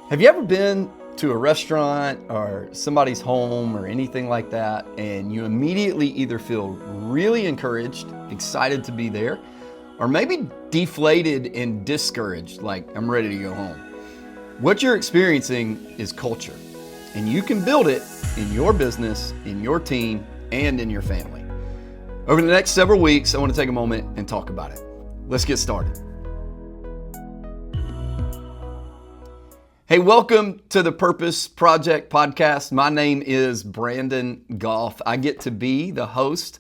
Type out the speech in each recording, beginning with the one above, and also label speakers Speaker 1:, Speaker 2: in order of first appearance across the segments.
Speaker 1: Have you ever been to a restaurant or somebody's home or anything like that, and you immediately either feel really encouraged, excited to be there, or maybe deflated and discouraged, like I'm ready to go home? What you're experiencing is culture, and you can build it in your business, in your team, and in your family. Over the next several weeks, I want to take a moment and talk about it. Let's get started. Hey, welcome to the Purpose Project podcast. My name is Brandon Goff. I get to be the host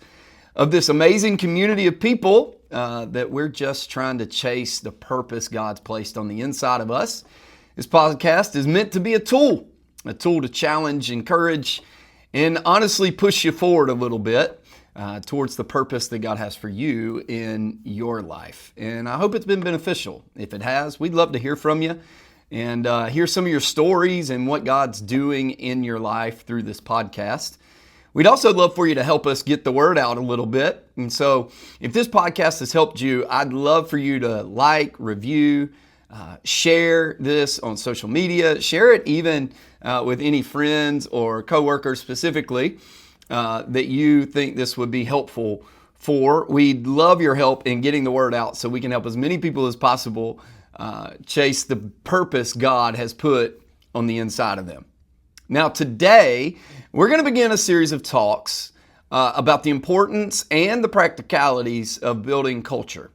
Speaker 1: of this amazing community of people that we're just trying to chase the purpose God's placed on the inside of us. This podcast is meant to be a tool to challenge, encourage, and honestly push you forward a little bit towards the purpose that God has for you in your life. And I hope it's been beneficial. If it has, we'd love to hear from you and hear some of your stories and what God's doing in your life through this podcast. We'd also love for you to help us get the word out a little bit. And so if this podcast has helped you, I'd love for you to like, review, share this on social media, share it even with any friends or coworkers specifically that you think this would be helpful for. We'd love your help in getting the word out so we can help as many people as possible chase the purpose God has put on the inside of them. Now today, we're going to begin a series of talks about the importance and the practicalities of building culture.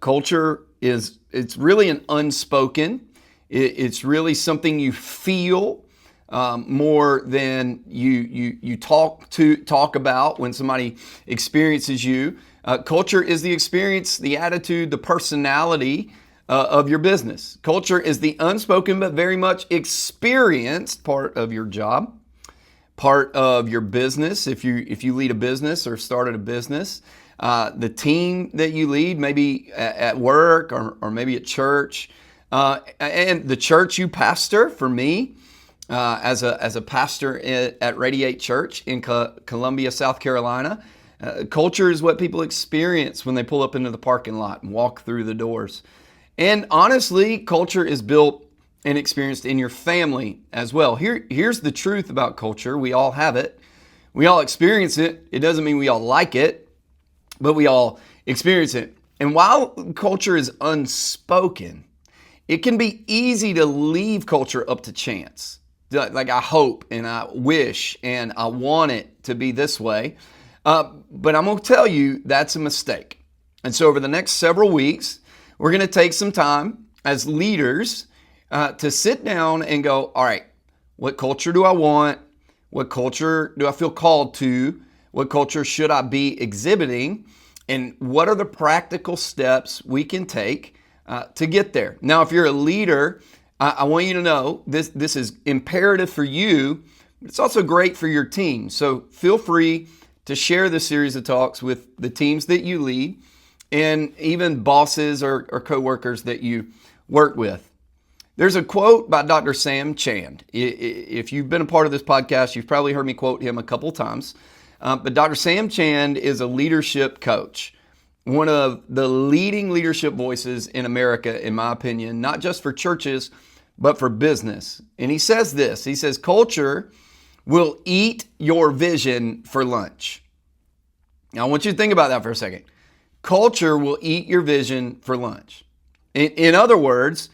Speaker 1: Culture it's really an unspoken, it's really something you feel more than you talk about when somebody experiences you. Culture is the experience, the attitude, the personality of your business. Culture is the unspoken but very much experienced part of your job, part of your business. If you lead a business or started a business, the team that you lead, maybe at work or maybe at church, and the church you pastor. For me, as a pastor at Radiate Church in Columbia, South Carolina, culture is what people experience when they pull up into the parking lot and walk through the doors. And honestly, culture is built and experienced in your family as well. Here's the truth about culture. We all have it. We all experience it. It doesn't mean we all like it, but we all experience it. And while culture is unspoken, it can be easy to leave culture up to chance. Like I hope and I wish and I want it to be this way. But I'm going to tell you that's a mistake. And so over the next several weeks, we're going to take some time as leaders to sit down and go, all right, what culture do I want? What culture do I feel called to? What culture should I be exhibiting? And what are the practical steps we can take to get there? Now, if you're a leader, I want you to know this is imperative for you, but it's also great for your team. So feel free to share this series of talks with the teams that you lead, and even bosses or coworkers that you work with. There's a quote by Dr. Sam Chand. If you've been a part of this podcast, you've probably heard me quote him a couple times. But Dr. Sam Chand is a leadership coach, one of the leading leadership voices in America, in my opinion, not just for churches, but for business. And he says this, he says, culture will eat your vision for lunch. Now, I want you to think about that for a second. Culture will eat your vision for lunch. In other words,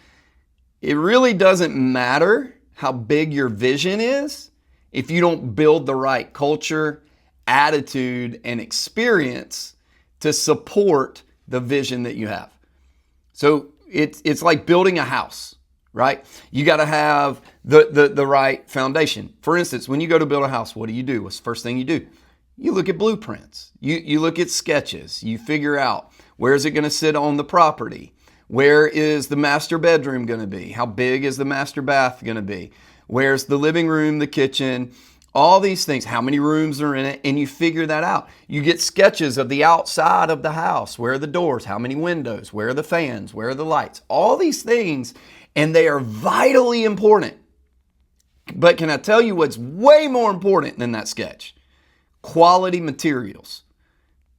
Speaker 1: it really doesn't matter how big your vision is if you don't build the right culture, attitude, and experience to support the vision that you have. So it's like building a house, right? You got to have the right foundation. For instance, when you go to build a house, what do? What's the first thing you do? You look at blueprints, you look at sketches, you figure out where is it going to sit on the property? Where is the master bedroom going to be? How big is the master bath going to be? Where's the living room, the kitchen, all these things, how many rooms are in it, and you figure that out. You get sketches of the outside of the house, where are the doors, how many windows, where are the fans, where are the lights, all these things, and they are vitally important. But can I tell you what's way more important than that sketch? Quality materials.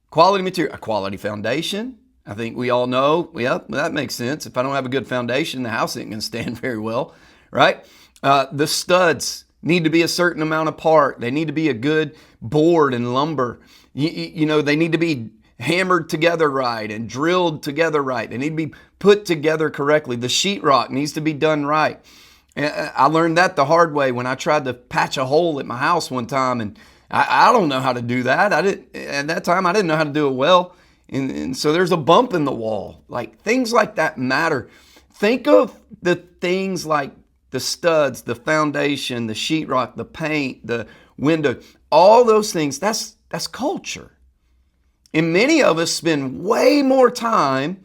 Speaker 1: A quality foundation. I think we all know, yeah, that makes sense. If I don't have a good foundation, the house isn't going to stand very well, right? The studs need to be a certain amount apart. They need to be a good board and lumber. They need to be hammered together right and drilled together right. They need to be put together correctly. The sheetrock needs to be done right. I learned that the hard way when I tried to patch a hole at my house one time, and I don't know how to do that. At that time, I didn't know how to do it well. And so there's a bump in the wall. Like, things like that matter. Think of the things like the studs, the foundation, the sheetrock, the paint, the window, all those things. That's culture. And many of us spend way more time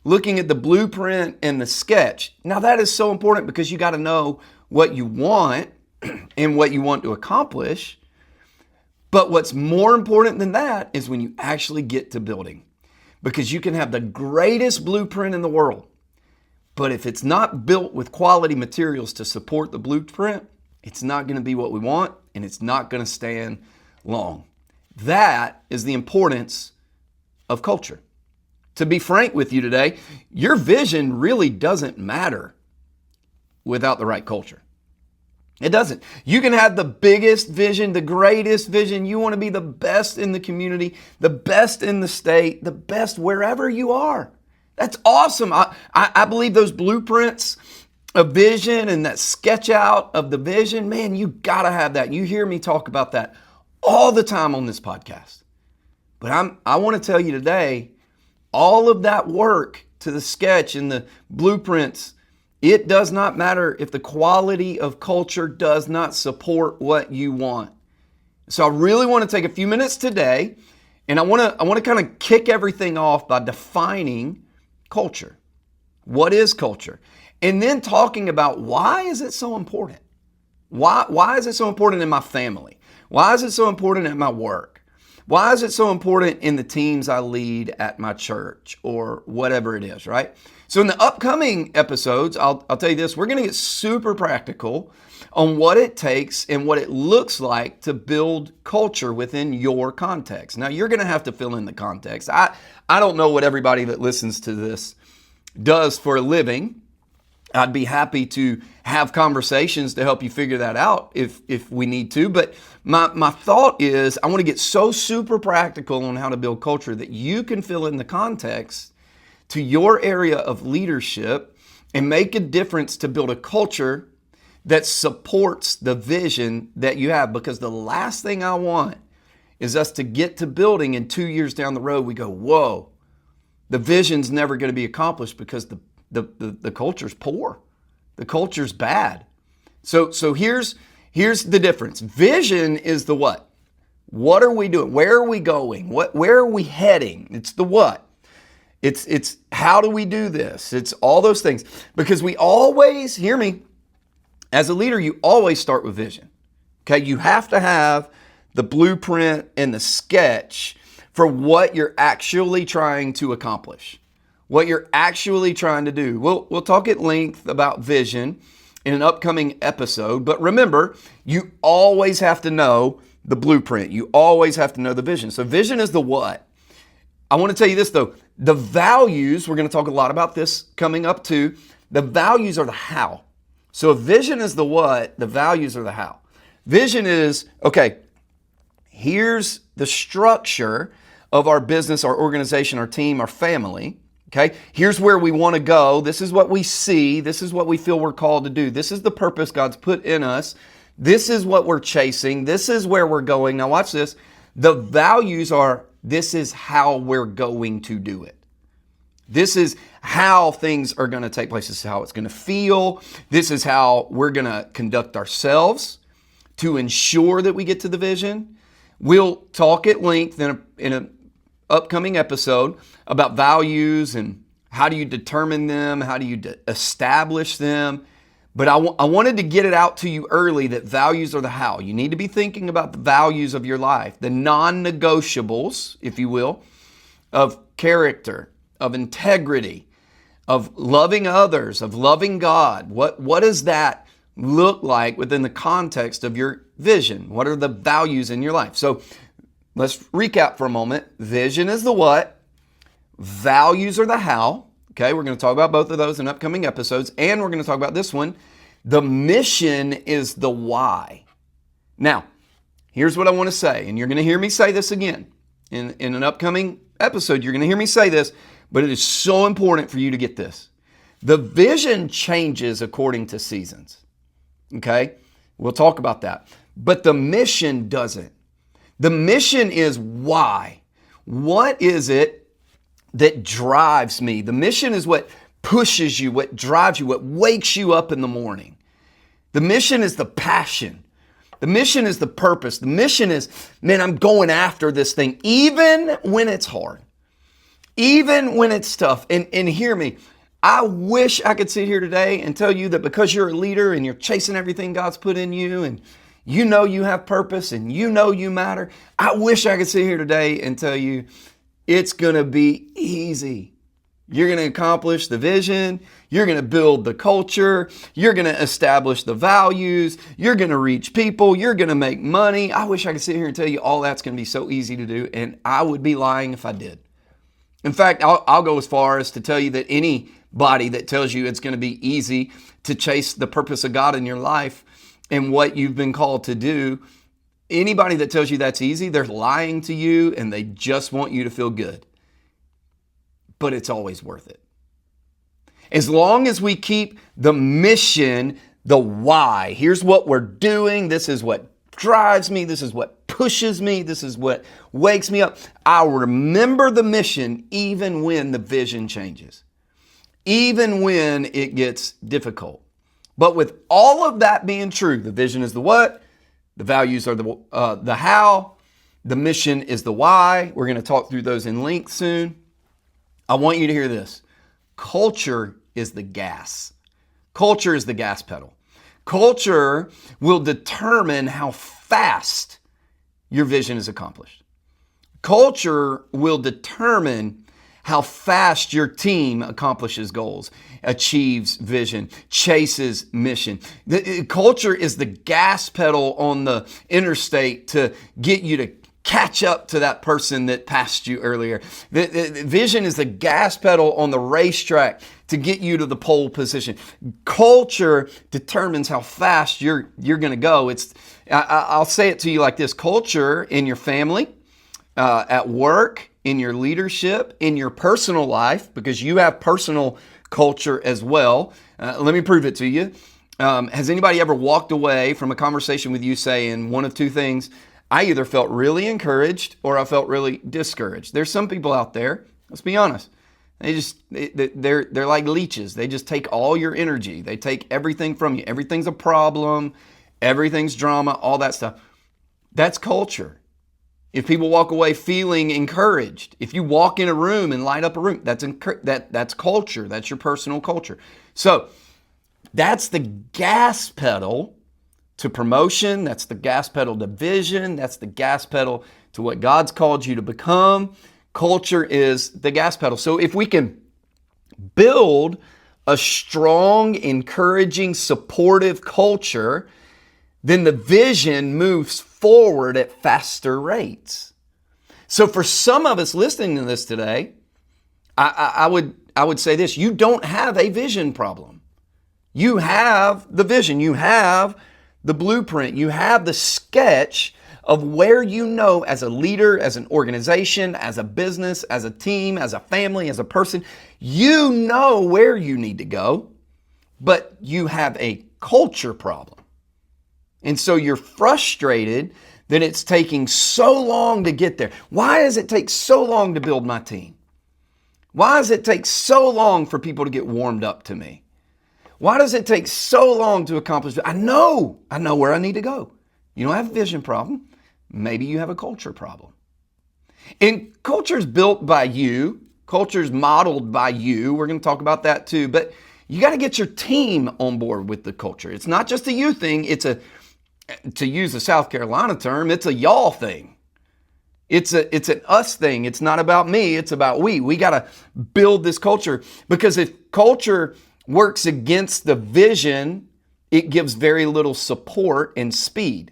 Speaker 1: looking at the blueprint and the sketch. Now, that is so important because you got to know what you want and what you want to accomplish. But what's more important than that is when you actually get to building. Because you can have the greatest blueprint in the world, but if it's not built with quality materials to support the blueprint, it's not going to be what we want, and it's not going to stand long. That is the importance of culture. To be frank with you today, your vision really doesn't matter without the right culture. It doesn't. You can have the biggest vision, the greatest vision. You want to be the best in the community, the best in the state, the best wherever you are. That's awesome. I believe those blueprints of vision and that sketch out of the vision, man, you got to have that. You hear me talk about that all the time on this podcast. But I want to tell you today, all of that work to the sketch and the blueprints, it does not matter if the quality of culture does not support what you want. So I really want to take a few minutes today, and I want to kind of kick everything off by defining culture. What is culture? And then talking about why is it so important? Why is it so important in my family? Why is it so important at my work? Why is it so important in the teams I lead at my church or whatever it is, right? So in the upcoming episodes, I'll tell you this, we're going to get super practical on what it takes and what it looks like to build culture within your context. Now, you're going to have to fill in the context. I don't know what everybody that listens to this does for a living. I'd be happy to have conversations to help you figure that out if we need to. But my thought is I want to get so super practical on how to build culture that you can fill in the context to your area of leadership and make a difference to build a culture that supports the vision that you have. Because the last thing I want is us to get to building and 2 years down the road, we go, whoa, the vision's never going to be accomplished because the culture's poor. The culture's bad. So here's the difference. Vision is the what. What are we doing? Where are we going? Where are we heading? It's the what. It's how do we do this? It's all those things. Because we always, hear me, as a leader, you always start with vision. Okay, you have to have the blueprint and the sketch for what you're actually trying to accomplish. What you're actually trying to do. We'll talk at length about vision in an upcoming episode, but remember, you always have to know the blueprint. You always have to know the vision. So vision is the what. I want to tell you this though, the values, we're going to talk a lot about this coming up too. The values are the how. So if vision is the what, the values are the how. Vision is, okay, here's the structure of our business, our organization, our team, our family. Okay, here's where we want to go. This is what we see. This is what we feel we're called to do. This is the purpose God's put in us. This is what we're chasing. This is where we're going. Now watch this. The values are, this is how we're going to do it. This is how things are going to take place. This is how it's going to feel. This is how we're going to conduct ourselves to ensure that we get to the vision. We'll talk at length in an upcoming episode about values and how do you determine them, how do you establish them. But I wanted to get it out to you early that values are the how. You need to be thinking about the values of your life, the non-negotiables, if you will, of character, of integrity, of loving others, of loving God. What does that look like within the context of your vision? What are the values in your life? So let's recap for a moment. Vision is the what. Values are the how. Okay, we're going to talk about both of those in upcoming episodes. And we're going to talk about this one. The mission is the why. Now, here's what I want to say, and you're going to hear me say this again. In an upcoming episode, you're going to hear me say this, but it is so important for you to get this. The vision changes according to seasons. Okay? We'll talk about that. But the mission doesn't. The mission is why. What is it that drives me? The mission is what pushes you, what drives you, what wakes you up in the morning. The mission is the passion. The mission is the purpose. The mission is, man, I'm going after this thing, even when it's hard, even when it's tough. And hear me, I wish I could sit here today and tell you that because you're a leader and you're chasing everything God's put in you and you know you have purpose and you know you matter. I wish I could sit here today and tell you it's going to be easy. You're going to accomplish the vision. You're going to build the culture. You're going to establish the values. You're going to reach people. You're going to make money. I wish I could sit here and tell you all that's going to be so easy to do, and I would be lying if I did. In fact, I'll go as far as to tell you that anybody that tells you it's going to be easy to chase the purpose of God in your life and what you've been called to do, anybody that tells you that's easy, they're lying to you and they just want you to feel good. But it's always worth it. As long as we keep the mission, the why, here's what we're doing, this is what drives me, this is what pushes me, this is what wakes me up. I'll remember the mission even when the vision changes, even when it gets difficult. But with all of that being true, the vision is the what, the values are the how, the mission is the why. We're going to talk through those in length soon. I want you to hear this. Culture is the gas. Culture is the gas pedal. Culture will determine how fast your vision is accomplished. Culture will determine how fast your team accomplishes goals, achieves vision, chases mission. Culture is the gas pedal on the interstate to get you to catch up to that person that passed you earlier. The vision is the gas pedal on the racetrack to get you to the pole position. Culture determines how fast you're going to go. I'll say it to you like this. Culture in your family, at work, in your leadership, in your personal life, because you have personal culture as well. Let me prove it to you. Has anybody ever walked away from a conversation with you saying one of two things? I either felt really encouraged or I felt really discouraged. There's some people out there, let's be honest, they're like leeches. They just take all your energy. They take everything from you. Everything's a problem. Everything's drama, all that stuff. That's culture. If people walk away feeling encouraged, if you walk in a room and light up a room, that's culture. That's your personal culture. So that's the gas pedal to promotion. That's the gas pedal to vision. That's the gas pedal to what God's called you to become. Culture is the gas pedal. So if we can build a strong, encouraging, supportive culture, then the vision moves forward at faster rates. So for some of us listening to this today, I would say this: you don't have a vision problem. You have the vision. You have the blueprint. You have the sketch of where you know as a leader, as an organization, as a business, as a team, as a family, as a person, you know where you need to go, but you have a culture problem. And so you're frustrated that it's taking so long to get there. Why does it take so long to build my team? Why does it take so long for people to get warmed up to me? Why does it take so long to accomplish it? I know where I need to go. You don't have a vision problem. Maybe you have a culture problem. And culture is built by you. Culture is modeled by you. We're going to talk about that too. But you got to get your team on board with the culture. It's not just a you thing. It's to use a South Carolina term, it's a y'all thing. It's an us thing. It's not about me. It's about we. We got to build this culture, because if culture works against the vision, it gives very little support and speed.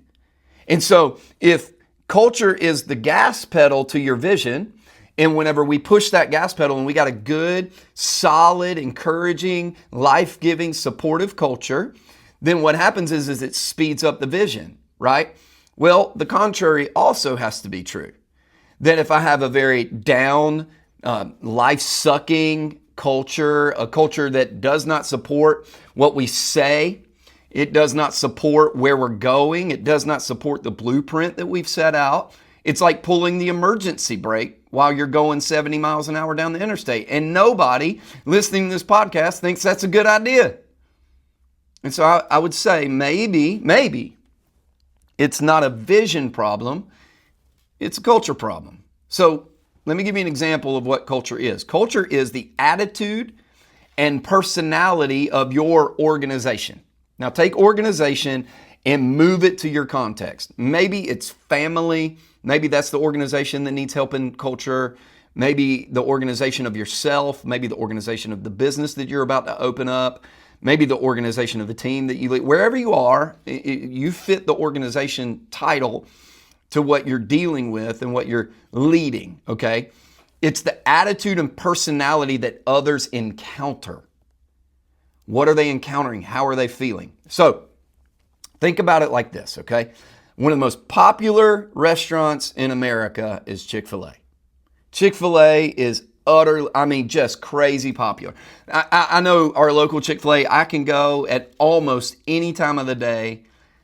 Speaker 1: And so if culture is the gas pedal to your vision, and whenever we push that gas pedal and we got a good, solid, encouraging, life-giving, supportive culture, then what happens is it speeds up the vision, right? Well, the contrary also has to be true. That if I have a very down, life-sucking culture, a culture that does not support what we say, it does not support where we're going, it does not support the blueprint that we've set out, it's like pulling the emergency brake while you're going 70 miles an hour down the interstate. And nobody listening to this podcast thinks that's a good idea. And so I would say maybe it's not a vision problem, it's a culture problem. So let me give you an example of what culture is. Culture is the attitude and personality of your organization. Now take organization and move it to your context. Maybe it's family. Maybe that's the organization that needs help in culture. Maybe the organization of yourself. Maybe the organization of the business that you're about to open up. Maybe the organization of the team that you lead. Wherever you are, you fit the organization title to what you're dealing with and what you're leading, okay? It's the attitude and personality that others encounter. What are they encountering? How are they feeling? So think about it like this, okay? One of the most popular restaurants in America is Chick-fil-A. Chick-fil-A is just crazy popular. I know our local Chick-fil-A, I can go at almost any time of the day.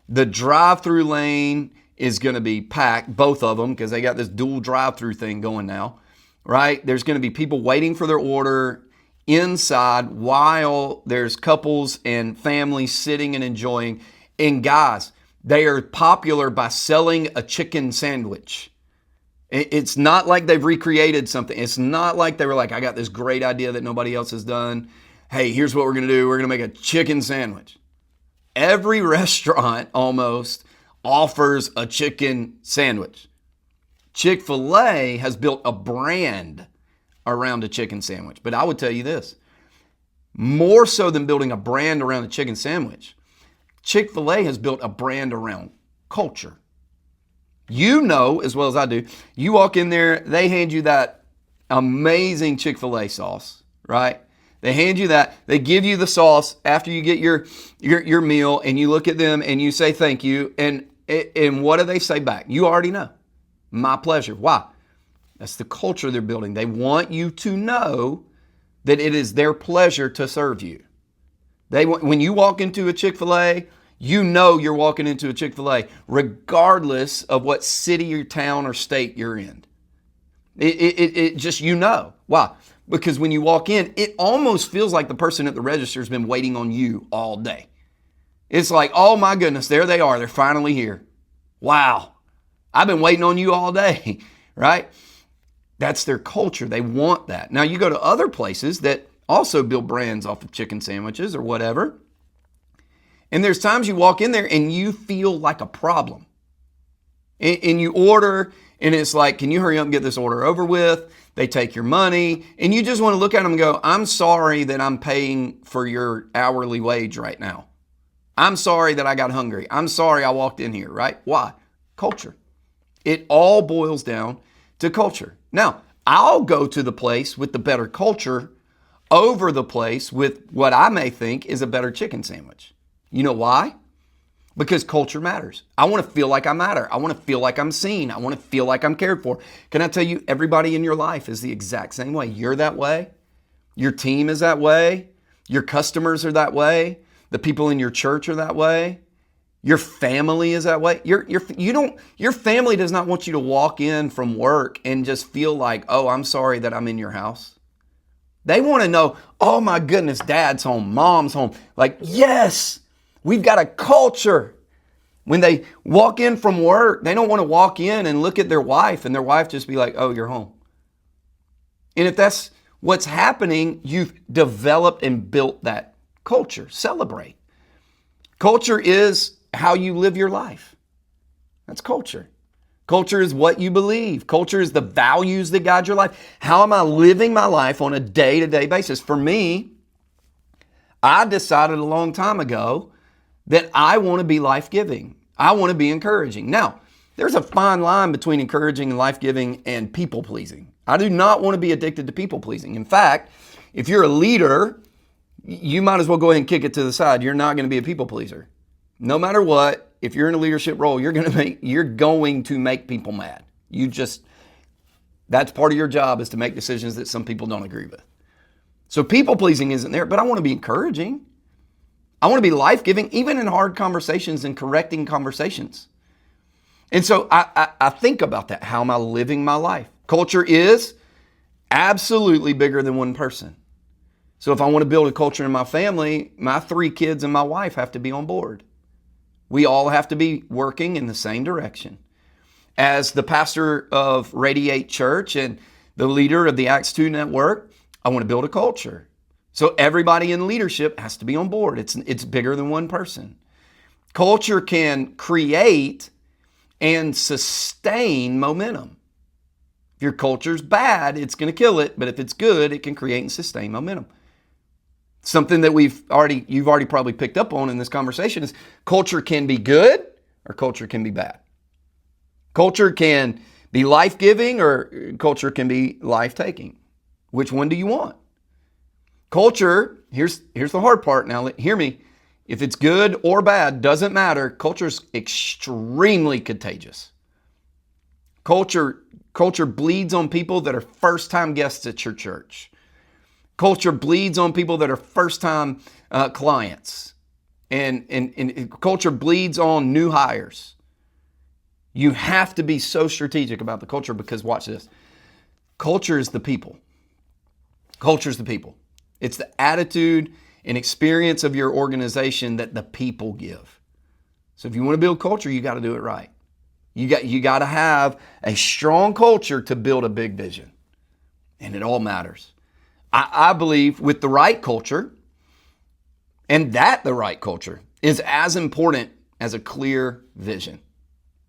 Speaker 1: The drive-through lane is going to be packed, both of them, because they got this dual drive-through thing going now, right? There's going to be people waiting for their order inside while there's couples and families sitting and enjoying. And guys, they are popular by selling a chicken sandwich. It's not like they've recreated something. It's not like they were like, I got this great idea that nobody else has done. Hey, here's what we're going to do. We're going to make a chicken sandwich. Every restaurant almost offers a chicken sandwich. Chick-fil-A has built a brand around a chicken sandwich. But I would tell you this, more so than building a brand around a chicken sandwich, Chick-fil-A has built a brand around culture. You know as well as I do, you walk in there, they hand you that amazing Chick-fil-A sauce, right? They hand you that. They give you the sauce after you get your meal, and you look at them and you say thank you. And what do they say back? You already know. My pleasure. Why? That's the culture they're building. They want you to know that it is their pleasure to serve you. When you walk into a Chick-fil-A, you know you're walking into a Chick-fil-A regardless of what city or town or state you're in. It just, you know. Why? Because when you walk in, it almost feels like the person at the register has been waiting on you all day. It's like, oh my goodness, there they are. They're finally here. Wow. I've been waiting on you all day, right? That's their culture. They want that. Now you go to other places that also build brands off of chicken sandwiches or whatever. And there's times you walk in there and you feel like a problem. And you order and it's like, can you hurry up and get this order over with? They take your money and you just want to look at them and go, I'm sorry that I'm paying for your hourly wage right now. I'm sorry that I got hungry. I'm sorry I walked in here, right? Why? Culture. It all boils down to culture. Now, I'll go to the place with the better culture over the place with what I may think is a better chicken sandwich. You know why? Because culture matters. I want to feel like I matter. I want to feel like I'm seen. I want to feel like I'm cared for. Can I tell you, everybody in your life is the exact same way. You're that way. Your team is that way. Your customers are that way. The people in your church are that way. Your family is that way. Your family does not want you to walk in from work and just feel like, oh, I'm sorry that I'm in your house. They want to know, oh my goodness, dad's home, mom's home. Like, yes, we've got a culture. When they walk in from work, they don't want to walk in and look at their wife and their wife just be like, oh, you're home. And if that's what's happening, you've developed and built that culture. Celebrate. Culture is how you live your life. That's culture. Culture is what you believe. Culture is the values that guide your life. How am I living my life on a day-to-day basis? For me, I decided a long time ago that I want to be life-giving. I want to be encouraging. Now, there's a fine line between encouraging and life-giving and people-pleasing. I do not want to be addicted to people-pleasing. In fact, if you're a leader, you might as well go ahead and kick it to the side. You're not going to be a people pleaser. No matter what, if you're in a leadership role, you're going to make people mad. That's part of your job, is to make decisions that some people don't agree with. So people pleasing isn't there, but I want to be encouraging. I want to be life-giving, even in hard conversations and correcting conversations. And so I think about that. How am I living my life? Culture is absolutely bigger than one person. So if I want to build a culture in my family, my 3 kids and my wife have to be on board. We all have to be working in the same direction. As the pastor of Radiate Church and the leader of the Acts 2 network, I want to build a culture. So everybody in leadership has to be on board. It's bigger than one person. Culture can create and sustain momentum. If your culture's bad, it's going to kill it. But if it's good, it can create and sustain momentum. Something that you've already probably picked up on in this conversation is culture can be good or culture can be bad. Culture can be life-giving or culture can be life-taking. Which one do you want? Culture, here's the hard part now. Hear me. If it's good or bad, doesn't matter. Culture's extremely contagious. Culture bleeds on people that are first-time guests at your church. Culture bleeds on people that are first-time clients. And culture bleeds on new hires. You have to be so strategic about the culture because, watch this, culture is the people. Culture is the people. It's the attitude and experience of your organization that the people give. So if you want to build culture, you got to do it right. You got to have a strong culture to build a big vision. And it all matters. I believe with the right culture, and that the right culture is as important as a clear vision.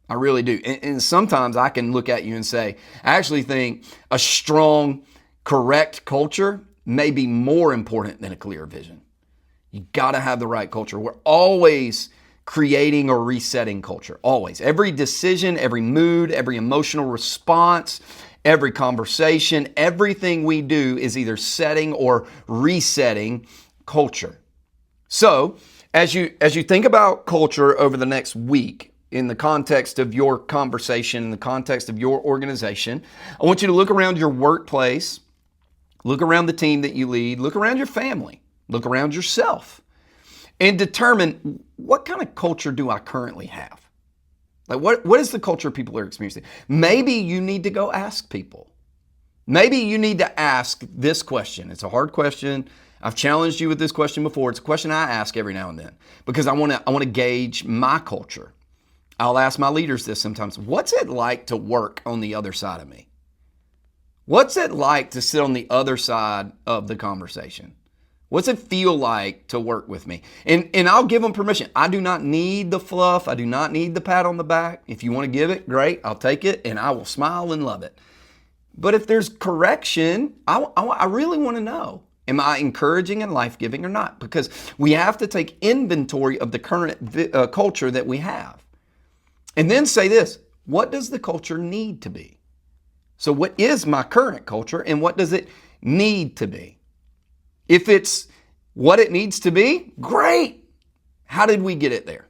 Speaker 1: I really do. And sometimes I can look at you and say, I actually think a strong, correct culture may be more important than a clear vision. You got to have the right culture. We're always creating or resetting culture. Always. Every decision, every mood, every emotional response, every conversation, everything we do is either setting or resetting culture. So, as you think about culture over the next week, in the context of your conversation, in the context of your organization, I want you to look around your workplace, look around the team that you lead, look around your family, look around yourself, and determine what kind of culture do I currently have? Like what is the culture people are experiencing? Maybe you need to go ask people. Maybe you need to ask this question. It's a hard question. I've challenged you with this question before. It's a question I ask every now and then because I want to gauge my culture. I'll ask my leaders this sometimes. What's it like to work on the other side of me? What's it like to sit on the other side of the conversation? What's it feel like to work with me? And I'll give them permission. I do not need the fluff. I do not need the pat on the back. If you want to give it, great. I'll take it and I will smile and love it. But if there's correction, I really want to know. Am I encouraging and life-giving or not? Because we have to take inventory of the current culture that we have. And then say this, what does the culture need to be? So what is my current culture and what does it need to be? If it's what it needs to be, great. How did we get it there?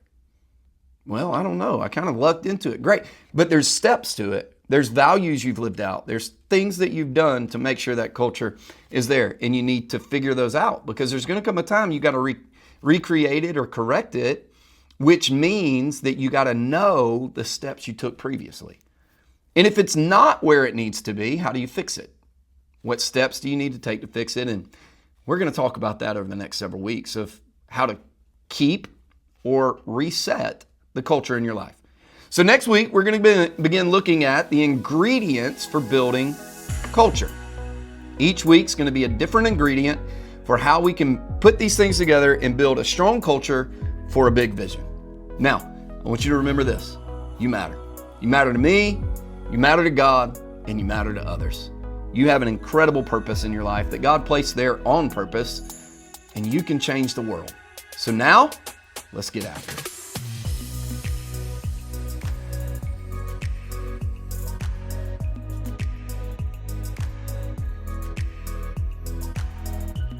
Speaker 1: Well, I don't know. I kind of lucked into it. Great. But there's steps to it. There's values you've lived out. There's things that you've done to make sure that culture is there. And you need to figure those out because there's going to come a time you got to recreate it or correct it, which means that you got to know the steps you took previously. And if it's not where it needs to be, how do you fix it? What steps do you need to take to fix it? And we're going to talk about that over the next several weeks of how to keep or reset the culture in your life. So next week, we're going to begin looking at the ingredients for building culture. Each week's going to be a different ingredient for how we can put these things together and build a strong culture for a big vision. Now, I want you to remember this. You matter. You matter to me, you matter to God, and you matter to others. You have an incredible purpose in your life that God placed there on purpose, and you can change the world. So now, let's get after it.